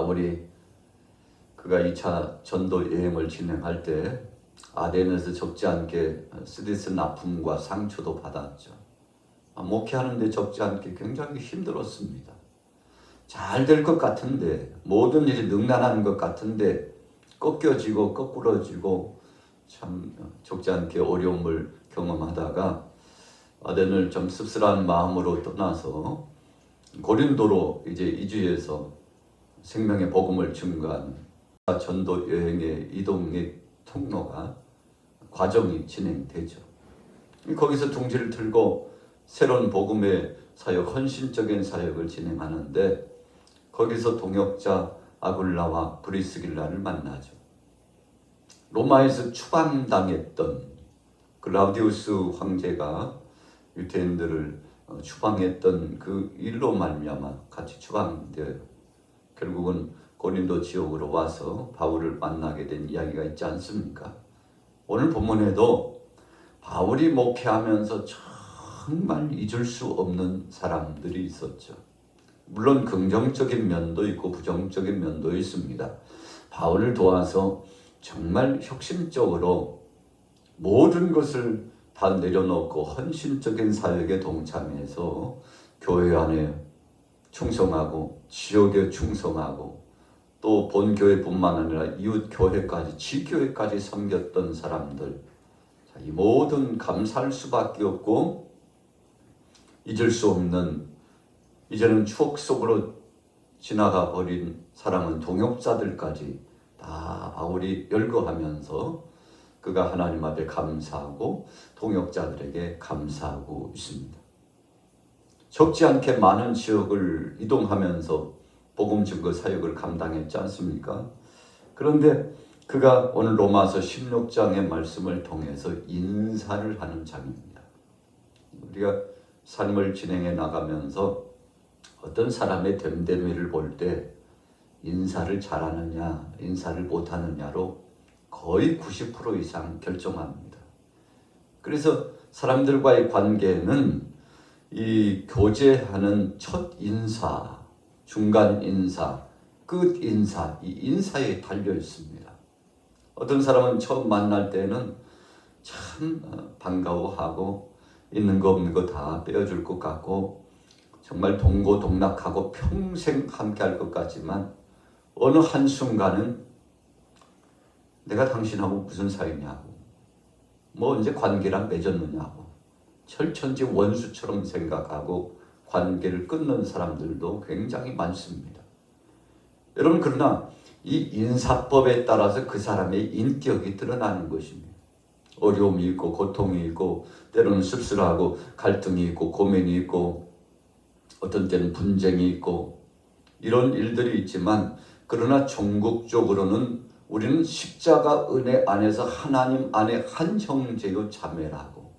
바울이 그가 2차 전도 여행을 진행할 때 아덴에서 적지 않게 스트레스 아픔과 상처도 받았죠. 목회하는데 적지 않게 굉장히 힘들었습니다. 잘 될 것 같은데, 모든 일이 능란한 것 같은데 꺾여지고 거꾸러지고 참 적지 않게 어려움을 경험하다가 아덴을 좀 씁쓸한 마음으로 떠나서 고린도로 이제 이주해서 생명의 복음을 증거하는 전도 여행의 이동의 통로가 과정이 진행되죠. 거기서 둥지를 틀고 새로운 복음의 사역, 헌신적인 사역을 진행하는데 거기서 동역자 아굴라와 브리스길라를 만나죠. 로마에서 추방당했던 글라우디우스 황제가 유대인들을 추방했던 그 일로 말미암아 같이 추방되어요. 결국은 고린도 지역으로 와서 바울을 만나게 된 이야기가 있지 않습니까? 오늘 본문에도 바울이 목회하면서 정말 잊을 수 없는 사람들이 있었죠. 물론 긍정적인 면도 있고 부정적인 면도 있습니다. 바울을 도와서 정말 혁신적으로 모든 것을 다 내려놓고 헌신적인 사역에 동참해서 교회 안에 충성하고 지역에 충성하고 또 본교회뿐만 아니라 이웃 교회까지 지교회까지 섬겼던 사람들, 이 모든 감사할 수밖에 없고 잊을 수 없는, 이제는 추억 속으로 지나가 버린 사랑은 동역자들까지 다 바울이 열거하면서 그가 하나님 앞에 감사하고 동역자들에게 감사하고 있습니다. 적지 않게 많은 지역을 이동하면서 복음 증거 사역을 감당했지 않습니까? 그런데 그가 오늘 로마서 16장의 말씀을 통해서 인사를 하는 장입니다. 우리가 삶을 진행해 나가면서 어떤 사람의 됨됨이를 볼 때 인사를 잘하느냐, 인사를 못하느냐로 거의 90% 이상 결정합니다. 그래서 사람들과의 관계는 이 교제하는 첫 인사, 중간 인사, 끝 인사, 이 인사에 달려 있습니다. 어떤 사람은 처음 만날 때는 참 반가워하고 있는 거 없는 거 다 빼어줄 것 같고 정말 동고동락하고 평생 함께 할 것 같지만 어느 한순간은 내가 당신하고 무슨 사이냐고, 뭐 언제 관계랑 맺었느냐고 철천지 원수처럼 생각하고 관계를 끊는 사람들도 굉장히 많습니다. 여러분, 그러나 이 인사법에 따라서 그 사람의 인격이 드러나는 것입니다. 어려움이 있고 고통이 있고 때로는 씁쓸하고 갈등이 있고 고민이 있고 어떤 때는 분쟁이 있고 이런 일들이 있지만, 그러나 종국적으로는 우리는 십자가 은혜 안에서 하나님 안에 한 형제요 자매라고,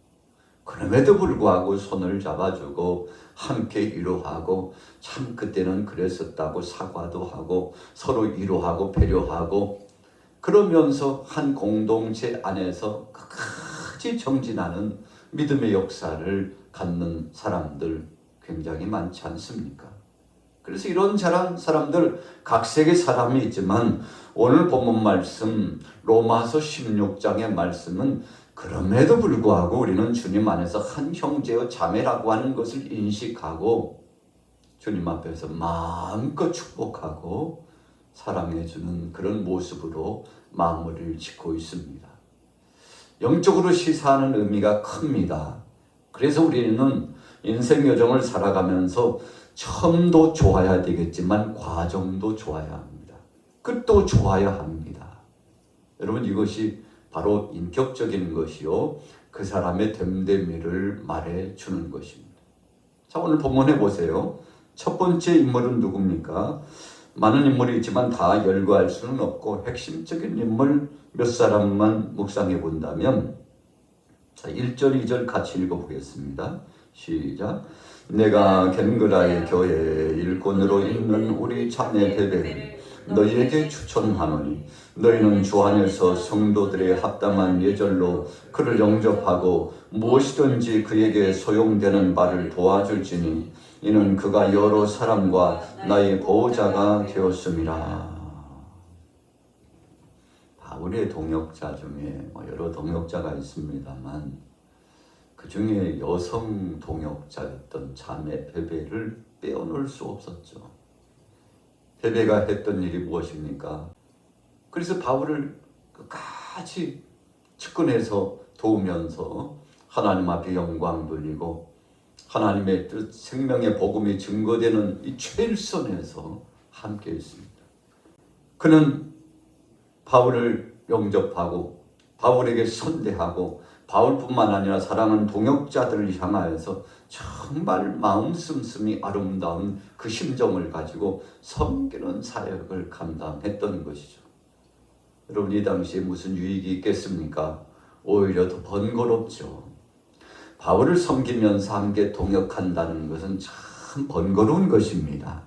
그럼에도 불구하고 손을 잡아주고 함께 위로하고 참 그때는 그랬었다고 사과도 하고 서로 위로하고 배려하고 그러면서 한 공동체 안에서 끝까지 정진하는 믿음의 역사를 갖는 사람들 굉장히 많지 않습니까? 그래서 이런 사람들 각색의 사람이 있지만 오늘 본문 말씀 로마서 16장의 말씀은 그럼에도 불구하고 우리는 주님 안에서 한 형제요 자매라고 하는 것을 인식하고 주님 앞에서 마음껏 축복하고 사랑해주는 그런 모습으로 마무리를 짓고 있습니다. 영적으로 시사하는 의미가 큽니다. 그래서 우리는 인생 여정을 살아가면서 처음도 좋아야 되겠지만 과정도 좋아야 합니다. 끝도 좋아야 합니다. 여러분, 이것이 바로 인격적인 것이요 그 사람의 됨됨이를 말해주는 것입니다. 자, 오늘 본문에 보세요. 첫 번째 인물은 누굽니까? 많은 인물이 있지만 다 열거할 수는 없고 핵심적인 인물 몇 사람만 묵상해 본다면, 자, 1절 2절 같이 읽어보겠습니다. 시작. 내가 겐그라의 교회 일꾼으로 있는 우리 자매 베베를 너희에게 추천하노니 너희는 주 안에서 성도들의 합당한 예절로 그를 영접하고 무엇이든지 그에게 소용되는 바를 도와줄지니 이는 그가 여러 사람과 나의 보호자가 되었음이라. 바울의 동역자 중에 여러 동역자가 있습니다만 그 중에 여성 동역자였던 자매 베베를 빼어놓을 수 없었죠. 베베가 했던 일이 무엇입니까? 그래서 바울을 끝까지 측근해서 도우면서 하나님 앞에 영광 돌리고 하나님의 뜻, 생명의 복음이 증거되는 이 최일선에서 함께 있습니다. 그는 바울을 영접하고 바울에게 선대하고 바울뿐만 아니라 사랑하는 동역자들을 향하여서 정말 마음 씀씀이 아름다운 그 심정을 가지고 섬기는 사역을 감당했던 것이죠. 여러분, 이 당시에 무슨 유익이 있겠습니까? 오히려 더 번거롭죠. 바울을 섬기면서 함께 동역한다는 것은 참 번거로운 것입니다.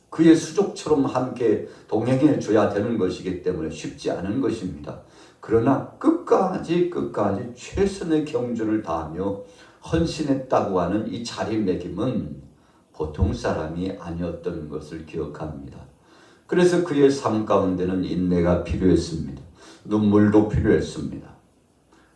그의 수족처럼 함께 동행해 줘야 되는 것이기 때문에 쉽지 않은 것입니다. 그러나 끝까지 최선의 경주를 다하며 헌신했다고 하는 이 자리매김은 보통 사람이 아니었던 것을 기억합니다. 그래서 그의 삶 가운데는 인내가 필요했습니다. 눈물도 필요했습니다.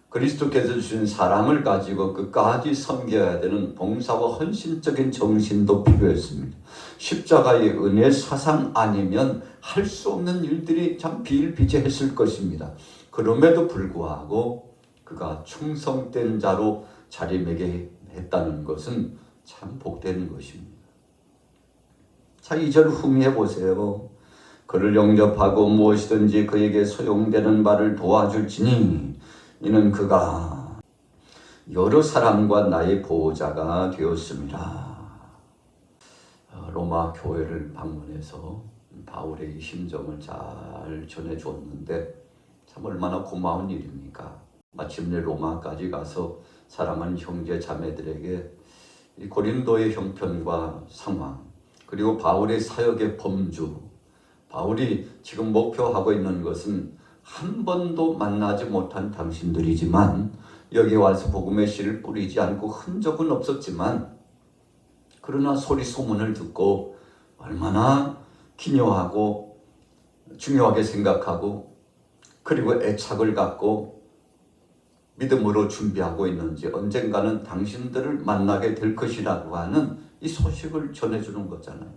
그리스도께서 주신 사랑을 가지고 끝까지 섬겨야 되는 봉사와 헌신적인 정신도 필요했습니다. 십자가의 은혜 사상 아니면 할 수 없는 일들이 참 비일비재했을 것입니다. 그럼에도 불구하고 그가 충성된 자로 자리매김했다는 것은 참 복된 것입니다. 자, 2절 후미해 보세요. 그를 영접하고 무엇이든지 그에게 소용되는 바를 도와줄지니 이는 그가 여러 사람과 나의 보호자가 되었습니다. 로마 교회를 방문해서 바울의 심정을 잘 전해주었는데 참 얼마나 고마운 일입니까? 마침내 로마까지 가서 사랑하는 형제 자매들에게 이 고린도의 형편과 상황, 그리고 바울의 사역의 범주, 바울이 지금 목표하고 있는 것은 한 번도 만나지 못한 당신들이지만 여기 와서 복음의 씨를 뿌리지 않고 흔적은 없었지만 그러나 소리 소문을 듣고 얼마나 기묘하고 중요하게 생각하고 그리고 애착을 갖고 믿음으로 준비하고 있는지 언젠가는 당신들을 만나게 될 것이라고 하는 이 소식을 전해주는 거잖아요.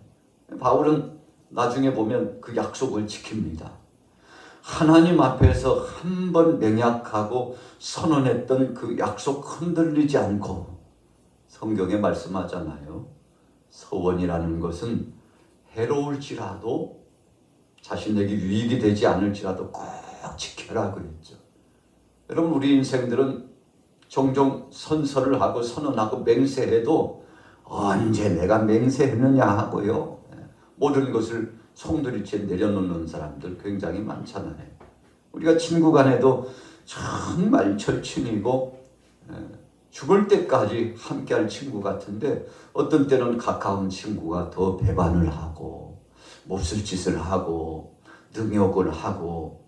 바울은 나중에 보면 그 약속을 지킵니다. 하나님 앞에서 한 번 맹약하고 선언했던 그 약속 흔들리지 않고 성경에 말씀하잖아요. 서원이라는 것은 해로울지라도 자신에게 유익이 되지 않을지라도 꼭 지켜라 그랬죠. 여러분, 우리 인생들은 종종 선서를 하고 선언하고 맹세해도 언제 내가 맹세했느냐 하고요. 모든 것을 송두리째 내려놓는 사람들 굉장히 많잖아요. 우리가 친구 간에도 정말 절친이고 죽을 때까지 함께할 친구 같은데 어떤 때는 가까운 친구가 더 배반을 하고 몹쓸 짓을 하고 능욕을 하고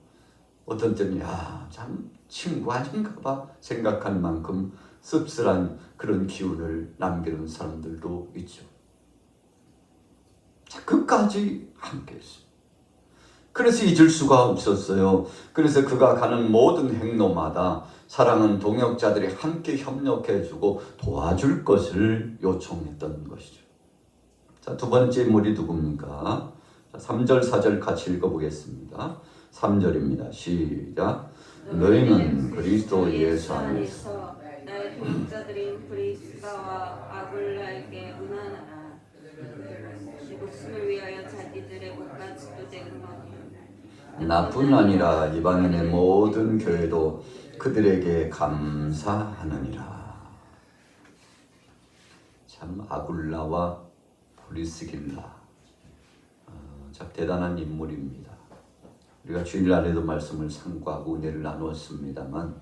어떤 때는 참 친구 아닌가 봐 생각할 만큼 씁쓸한 그런 기운을 남기는 사람들도 있죠. 자, 끝까지 함께 했어요. 그래서 잊을 수가 없었어요. 그래서 그가 가는 모든 행로마다 사랑하는 동역자들이 함께 협력해주고 도와줄 것을 요청했던 것이죠. 자, 두 번째 인물이 누굽니까? 자, 3절 4절 같이 읽어보겠습니다. 3절입니다. 시작. 너희는 그리스도 예수 안에서 나의 동역자들인 브리스가와 아굴라에게 문안하라. 목숨을 위하여 자기들의 목까지도 제공하고 나뿐 아니라 이방인의 모든 교회도 그들에게 감사하느니라. 참 아굴라와 브리스길라 참 대단한 인물입니다. 우리가 주일날에도 말씀을 상고하고 은혜를 나누었습니다만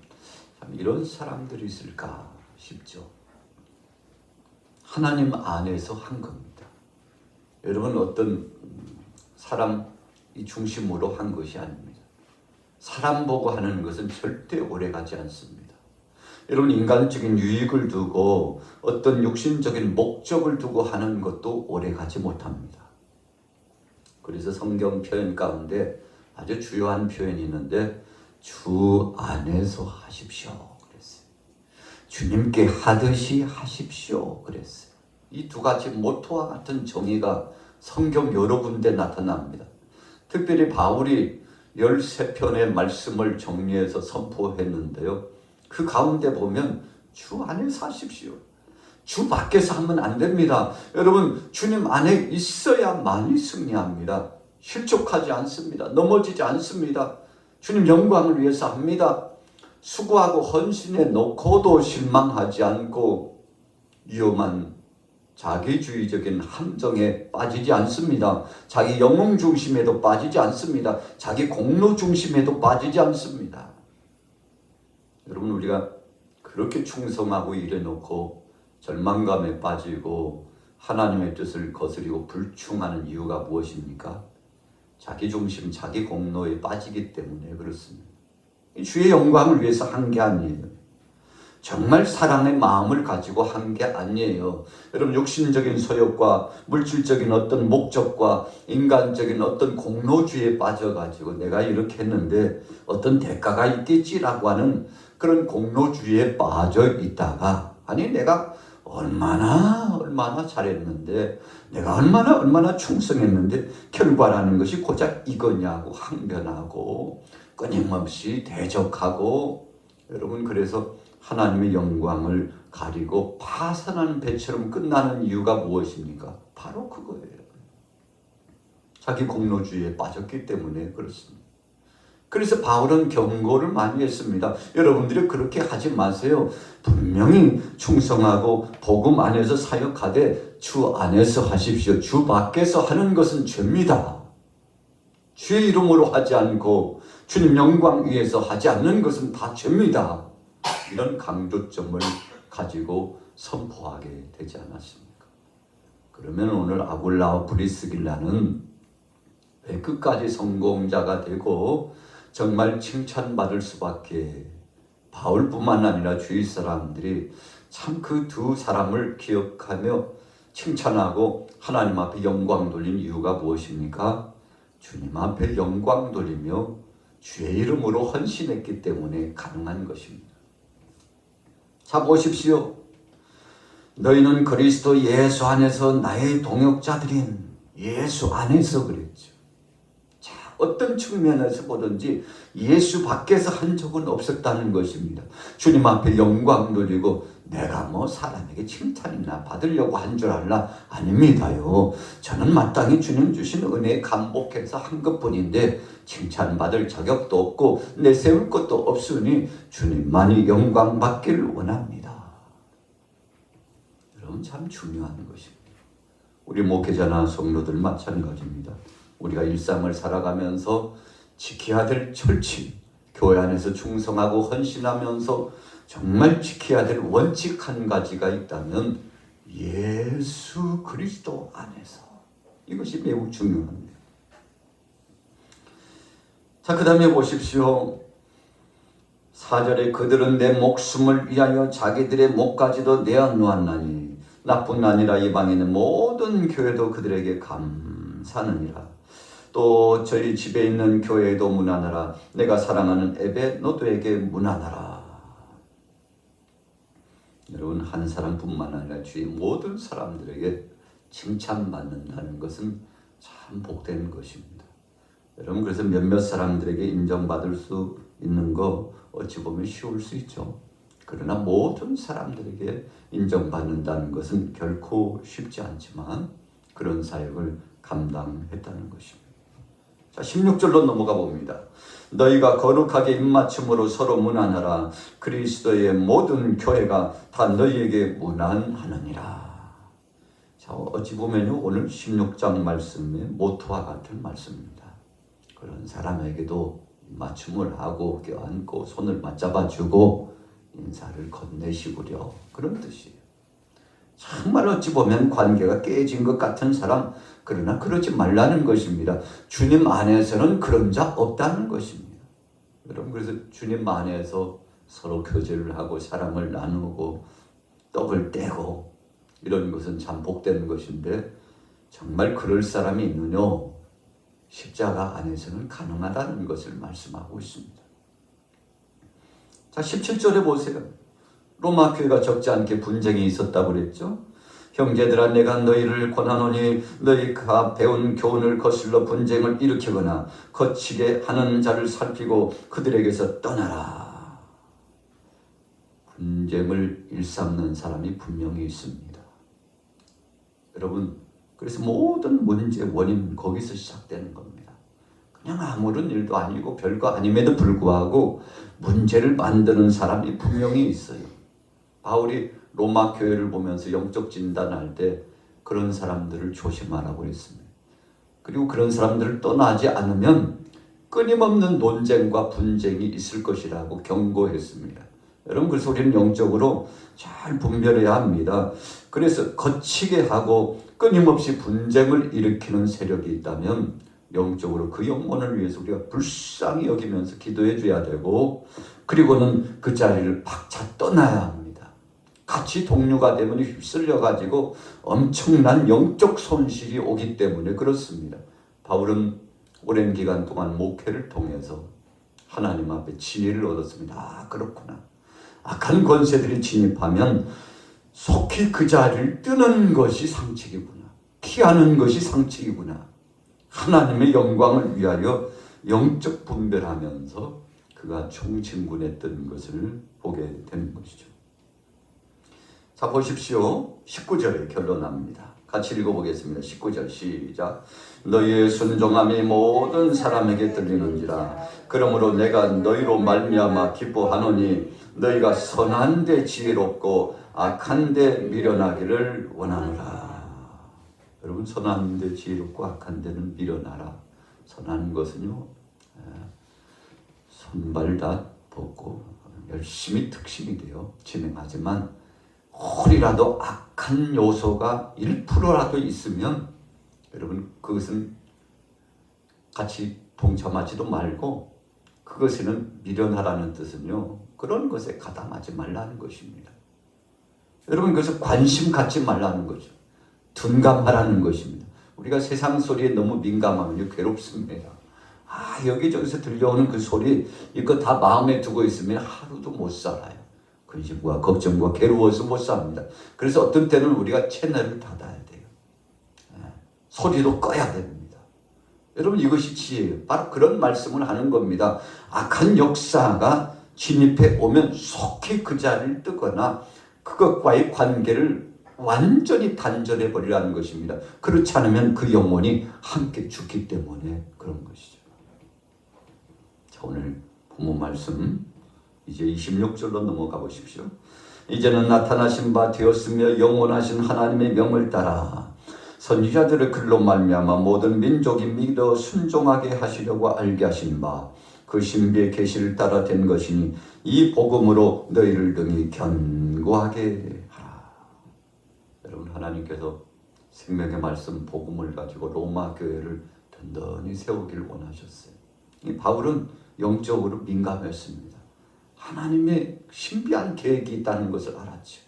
참 이런 사람들이 있을까 싶죠. 하나님 안에서 한 겁니다. 여러분, 어떤 사람 이 중심으로 한 것이 아닙니다. 사람 보고 하는 것은 절대 오래가지 않습니다. 여러분, 인간적인 유익을 두고 어떤 육신적인 목적을 두고 하는 것도 오래가지 못합니다. 그래서 성경 표현 가운데 아주 주요한 표현이 있는데 주 안에서 하십시오 그랬어요. 주님께 하듯이 하십시오 그랬어요. 이 두 가지 모토와 같은 정의가 성경 여러 군데 나타납니다. 특별히 바울이 13편의 말씀을 정리해서 선포했는데요. 그 가운데 보면 주 안에서 하십시오. 주 밖에서 하면 안 됩니다. 여러분, 주님 안에 있어야만이 승리합니다. 실족하지 않습니다. 넘어지지 않습니다. 주님 영광을 위해서 합니다. 수고하고 헌신해 놓고도 실망하지 않고 위험한 자기주의적인 함정에 빠지지 않습니다. 자기 영웅 중심에도 빠지지 않습니다. 자기 공로 중심에도 빠지지 않습니다. 여러분, 우리가 그렇게 충성하고 일해놓고 절망감에 빠지고 하나님의 뜻을 거스리고 불충하는 이유가 무엇입니까? 자기 중심, 자기 공로에 빠지기 때문에 그렇습니다. 주의 영광을 위해서 한 게 아니에요. 정말 사랑의 마음을 가지고 한 게 아니에요. 여러분, 육신적인 소욕과 물질적인 어떤 목적과 인간적인 어떤 공로주의에 빠져가지고 내가 이렇게 했는데 어떤 대가가 있겠지라고 하는 그런 공로주의에 빠져 있다가, 아니 내가 얼마나 잘했는데, 내가 얼마나 충성했는데 결과라는 것이 고작 이거냐고 항변하고 끊임없이 대적하고, 여러분, 그래서 하나님의 영광을 가리고 파산하는 배처럼 끝나는 이유가 무엇입니까? 바로 그거예요. 자기 공로주의에 빠졌기 때문에 그렇습니다. 그래서 바울은 경고를 많이 했습니다. 여러분들이 그렇게 하지 마세요. 분명히 충성하고 복음 안에서 사역하되 주 안에서 하십시오. 주 밖에서 하는 것은 죄입니다. 주의 이름으로 하지 않고 주님 영광 위에서 하지 않는 것은 다 죄입니다. 이런 강조점을 가지고 선포하게 되지 않았습니까? 그러면 오늘 아굴라와 브리스길라는 왜 끝까지 성공자가 되고 정말 칭찬받을 수밖에, 바울뿐만 아니라 주위 사람들이 참 그 두 사람을 기억하며 칭찬하고 하나님 앞에 영광 돌린 이유가 무엇입니까? 주님 앞에 영광 돌리며 주의 이름으로 헌신했기 때문에 가능한 것입니다. 자, 보십시오. 너희는 그리스도 예수 안에서 나의 동역자들인, 예수 안에서 그랬죠. 자, 어떤 측면에서 보든지 예수 밖에서 한 적은 없었다는 것입니다. 주님 앞에 영광 돌리고 내가 뭐 사람에게 칭찬이나 받으려고 한 줄 알라? 아닙니다요. 저는 마땅히 주님 주신 은혜에 감복해서 한 것뿐인데 칭찬받을 자격도 없고 내세울 것도 없으니 주님만이 영광 받기를 원합니다. 여러분, 참 중요한 것입니다. 우리 목회자나 성도들 마찬가지입니다. 우리가 일상을 살아가면서 지켜야 될 철칙, 교회 안에서 충성하고 헌신하면서 정말 지켜야 될 원칙 한 가지가 있다면 예수 그리스도 안에서, 이것이 매우 중요합니다. 자, 그 다음에 보십시오. 4절에 그들은 내 목숨을 위하여 자기들의 목까지도 내어놓았나니 나뿐 아니라 이방인의 모든 교회도 그들에게 감사하느니라. 또 저희 집에 있는 교회에도 문안하라. 내가 사랑하는 에베노도에게 문안하라. 여러분, 한 사람뿐만 아니라 주위 모든 사람들에게 칭찬받는다는 것은 참 복된 것입니다. 여러분, 그래서 몇몇 사람들에게 인정받을 수 있는 거 어찌 보면 쉬울 수 있죠. 그러나 모든 사람들에게 인정받는다는 것은 결코 쉽지 않지만 그런 사역을 감당했다는 것입니다. 자, 16절로 넘어가 봅니다. 너희가 거룩하게 입맞춤으로 서로 문안하라. 그리스도의 모든 교회가 다 너희에게 문안하느니라. 자, 어찌 보면요, 오늘 16장 말씀의 모토와 같은 말씀입니다. 그런 사람에게도 맞춤을 하고 껴안고 손을 맞잡아주고 인사를 건네시구려, 그런 뜻이에요. 정말 어찌 보면 관계가 깨진 것 같은 사람, 그러나 그러지 말라는 것입니다. 주님 안에서는 그런 자 없다는 것입니다. 여러분, 그래서 주님 안에서 서로 교제를 하고 사랑을 나누고 떡을 떼고 이런 것은 참 복된 것인데 정말 그럴 사람이 있느냐? 십자가 안에서는 가능하다는 것을 말씀하고 있습니다. 자, 17절에 보세요. 로마 교회가 적지 않게 분쟁이 있었다고 그랬죠. 형제들아, 내가 너희를 권하노니 너희가 배운 교훈을 거슬러 분쟁을 일으키거나 거치게 하는 자를 살피고 그들에게서 떠나라. 분쟁을 일삼는 사람이 분명히 있습니다. 여러분, 그래서 모든 문제의 원인은 거기서 시작되는 겁니다. 그냥 아무런 일도 아니고 별거 아님에도 불구하고 문제를 만드는 사람이 분명히 있어요. 바울이 로마 교회를 보면서 영적 진단할 때 그런 사람들을 조심하라고 했습니다. 그리고 그런 사람들을 떠나지 않으면 끊임없는 논쟁과 분쟁이 있을 것이라고 경고했습니다. 여러분, 그래서 우리는 영적으로 잘 분별해야 합니다. 그래서 거치게 하고 끊임없이 분쟁을 일으키는 세력이 있다면 영적으로 그 영혼을 위해서 우리가 불쌍히 여기면서 기도해 줘야 되고, 그리고는 그 자리를 박차 떠나야 합니다. 같이 동료가 되면 휩쓸려 가지고 엄청난 영적 손실이 오기 때문에 그렇습니다. 바울은 오랜 기간 동안 목회를 통해서 하나님 앞에 진리를 얻었습니다. 아, 그렇구나. 악한 권세들이 진입하면 속히 그 자리를 뜨는 것이 상책이구나. 피하는 것이 상책이구나. 하나님의 영광을 위하여 영적 분별하면서 그가 총진군했던 것을 보게 되는 것이죠. 자, 보십시오. 19절에 결론납니다. 같이 읽어보겠습니다. 19절 시작. 너희의 순종함이 모든 사람에게 들리는지라. 그러므로 내가 너희로 말미암아 기뻐하노니 너희가 선한 데 지혜롭고 악한 데 미련하기를 원하노라. 여러분, 선한 데 지혜롭고 악한 데는 미련하라. 선한 것은요, 손발 다 벗고 열심히 특심이 되어 진행하지만 혹이라도 악한 요소가 1%라도 있으면 여러분, 그것은 같이 동참하지도 말고, 그것에는 미련하라는 뜻은요, 그런 것에 가담하지 말라는 것입니다. 여러분, 그래서 관심 갖지 말라는 거죠. 둔감하라는 것입니다. 우리가 세상 소리에 너무 민감하면 괴롭습니다. 여기저기서 들려오는 그 소리, 이거 다 마음에 두고 있으면 하루도 못 살아요. 근심과 걱정과 괴로워서 못 삽니다. 그래서 어떤 때는 우리가 채널을 닫아야 돼요. 소리도 꺼야 됩니다. 여러분, 이것이 지혜예요. 바로 그런 말씀을 하는 겁니다. 악한 역사가 진입해 오면 속히 그 자리를 뜨거나 그것과의 관계를 완전히 단절해 버리라는 것입니다. 그렇지 않으면 그 영혼이 함께 죽기 때문에 그런 것이죠. 자, 오늘 본문 말씀 이제 26절로 넘어가 보십시오. 이제는 나타나신 바 되었으며 영원하신 하나님의 명을 따라 선지자들의 글로 말미암아 모든 민족이 믿어 순종하게 하시려고 알게 하신 바 그 신비의 계시를 따라 된 것이니 이 복음으로 너희를 등이 견고하게 하라. 여러분, 하나님께서 생명의 말씀 복음을 가지고 로마 교회를 든든히 세우기를 원하셨어요. 이 바울은 영적으로 민감했습니다. 하나님의 신비한 계획이 있다는 것을 알았죠.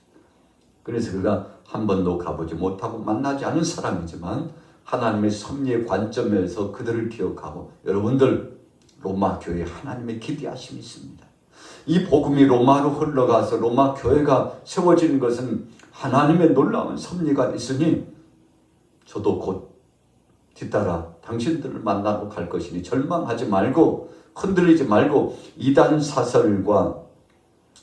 그래서 그가 한 번도 가보지 못하고 만나지 않은 사람이지만 하나님의 섭리의 관점에서 그들을 기억하고, 여러분들 로마 교회에 하나님의 기대하심이 있습니다. 이 복음이 로마로 흘러가서 로마 교회가 세워지는 것은 하나님의 놀라운 섭리가 있으니 저도 곧 뒤따라 당신들을 만나러 갈 것이니 절망하지 말고 흔들리지 말고 이단 사설과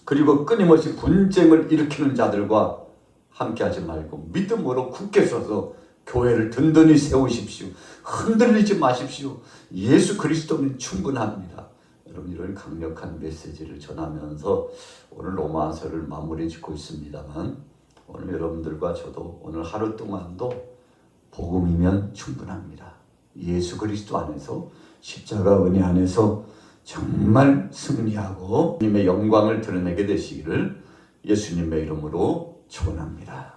그리고 끊임없이 분쟁을 일으키는 자들과 함께하지 말고 믿음으로 굳게 서서 교회를 든든히 세우십시오. 흔들리지 마십시오. 예수 그리스도는 충분합니다. 여러분, 이런 강력한 메시지를 전하면서 오늘 로마서를 마무리 짓고 있습니다만, 오늘 여러분들과 저도 오늘 하루 동안도 복음이면 충분합니다. 예수 그리스도 안에서, 십자가 은혜 안에서 정말 승리하고 주님의 영광을 드러내게 되시기를 예수님의 이름으로 축원합니다.